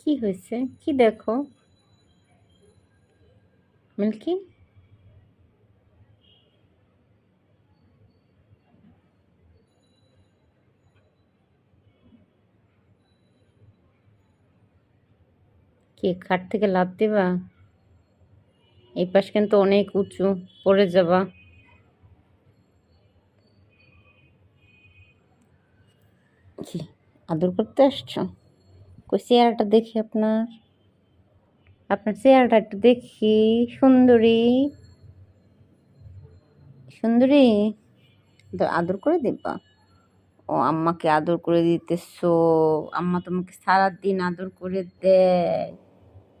কি হয়েছে? কি দেখো মিল্কি? কি খাট থেকে লাফ দিবা? এই পাশ কিন্তু অনেক উঁচু, পড়ে যাবা। কি আদর করতে আসছো? কই চেহারাটা দেখি আপনার। আপনার চেহারাটা একটু দেখি। সুন্দরী, সুন্দরী, আদর করে দিবা? ও আম্মাকে আদর করে দিতেছো? আম্মা তোমাকে সারাদিন আদর করে দেয়।